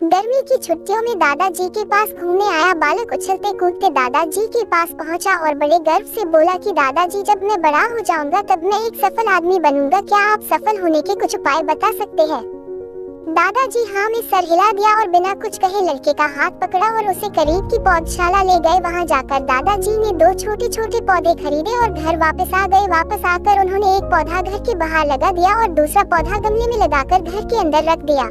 गर्मी की छुट्टियों में दादाजी के पास घूमने आया बालक उछलते कूदते दादाजी के पास पहुंचा और बड़े गर्व से बोला कि दादाजी, जब मैं बड़ा हो जाऊंगा तब मैं एक सफल आदमी बनूंगा। क्या आप सफल होने के कुछ उपाय बता सकते हैं? दादाजी हाँ में सर हिला दिया और बिना कुछ कहे लड़के का हाथ पकड़ा और उसे करीब की पौधशाला ले गए। वहां जाकर दादाजी ने 2 छोटे छोटे पौधे खरीदे और घर वापस आ गए। वापस आकर उन्होंने एक पौधा घर के बाहर लगा दिया और दूसरा पौधा गमले में लगाकर घर के अंदर रख दिया।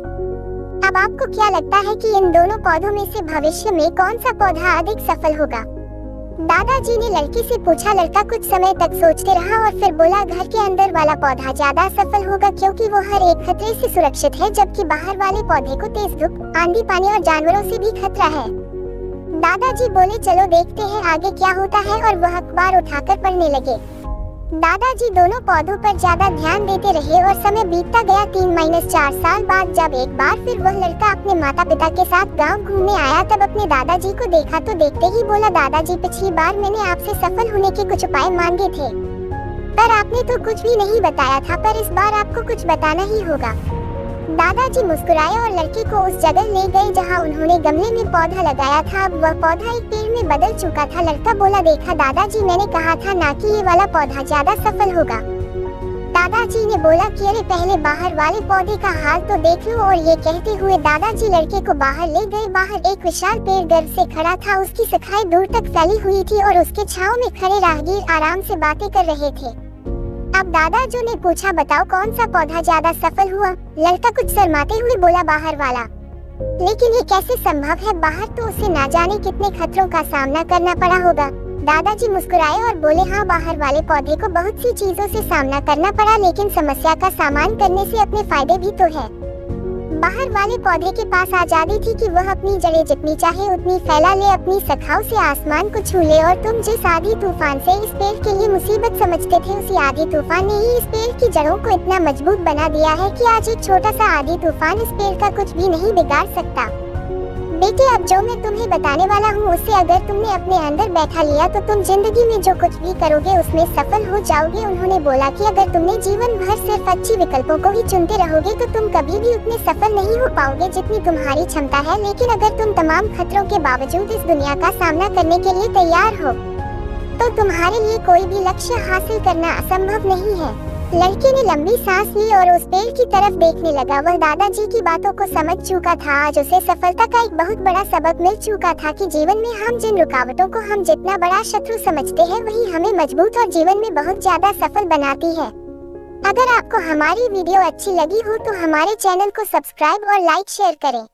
अब आपको क्या लगता है कि इन दोनों पौधों में से भविष्य में कौन सा पौधा अधिक सफल होगा? दादाजी ने लड़के से पूछा। लड़का कुछ समय तक सोचते रहा और फिर बोला, घर के अंदर वाला पौधा ज्यादा सफल होगा क्योंकि वो हर एक खतरे से सुरक्षित है, जबकि बाहर वाले पौधे को तेज धूप, आंधी, पानी और जानवरों से भी खतरा है। दादाजी बोले, चलो देखते हैं आगे क्या होता है, और वह अखबार उठाकर पढ़ने लगे। दादाजी दोनों पौधों पर ज्यादा ध्यान देते रहे और समय बीतता गया। 3-4 साल बाद जब एक बार फिर वह लड़का अपने माता पिता के साथ गांव घूमने आया, तब अपने दादाजी को देखा तो देखते ही बोला, दादाजी, पिछली बार मैंने आपसे सफल होने के कुछ उपाय मांगे थे, पर आपने तो कुछ भी नहीं बताया था, पर इस बार आपको कुछ बताना ही होगा। दादाजी मुस्कुराए और लड़के को उस जगह ले गए जहां उन्होंने गमले में पौधा लगाया था। अब वह पौधा एक पेड़ में बदल चुका था। लड़का बोला, देखा दादाजी, मैंने कहा था ना कि ये वाला पौधा ज्यादा सफल होगा। दादाजी ने बोला कि अरे पहले बाहर वाले पौधे का हाल तो देख लो। और ये कहते हुए दादाजी लड़के को बाहर ले गए। बाहर एक विशाल पेड़ गर्व से खड़ा था। उसकी शाखाएं दूर तक फैली हुई थी और उसके छांव में खड़े राहगीर आराम से बातें कर रहे थे। अब दादाजी ने पूछा, बताओ कौन सा पौधा ज्यादा सफल हुआ? लड़का कुछ शर्माते हुए बोला, बाहर वाला। लेकिन ये कैसे संभव है? बाहर तो उसे ना जाने कितने खतरों का सामना करना पड़ा होगा। दादाजी मुस्कुराए और बोले, हाँ, बाहर वाले पौधे को बहुत सी चीजों से सामना करना पड़ा, लेकिन समस्या का सामना करने से अपने फायदे भी तो है। बाहर वाले पौधे के पास आजादी थी कि वह अपनी जड़ें जितनी चाहे उतनी फैला ले, अपनी शाखाओं से आसमान को छू ले। और तुम जिस आंधी तूफान से इस पेड़ के लिए मुसीबत समझते थे, उसी आंधी तूफान ने ही इस पेड़ की जड़ों को इतना मजबूत बना दिया है कि आज एक छोटा सा आंधी तूफान इस पेड़ का कुछ भी नहीं बिगाड़ सकता। बेटे, अब जो मैं तुम्हें बताने वाला हूँ उसे अगर तुमने अपने अंदर बैठा लिया तो तुम जिंदगी में जो कुछ भी करोगे उसमें सफल हो जाओगे। उन्होंने बोला कि अगर तुमने जीवन भर सिर्फ अच्छी विकल्पों को ही चुनते रहोगे तो तुम कभी भी उतने सफल नहीं हो पाओगे जितनी तुम्हारी क्षमता है। लेकिन अगर तुम तमाम खतरों के बावजूद इस दुनिया का सामना करने के लिए तैयार हो तो तुम्हारे लिए कोई भी लक्ष्य हासिल करना असंभव नहीं है। लड़के ने लंबी सांस ली और उस पेड़ की तरफ देखने लगा। वह दादाजी की बातों को समझ चुका था। आज उसे सफलता का एक बहुत बड़ा सबक मिल चुका था कि जीवन में हम जिन रुकावटों को हम जितना बड़ा शत्रु समझते हैं, वही हमें मजबूत और जीवन में बहुत ज्यादा सफल बनाती है। अगर आपको हमारी वीडियो अच्छी लगी हो तो हमारे चैनल को सब्सक्राइब और लाइक शेयर करें।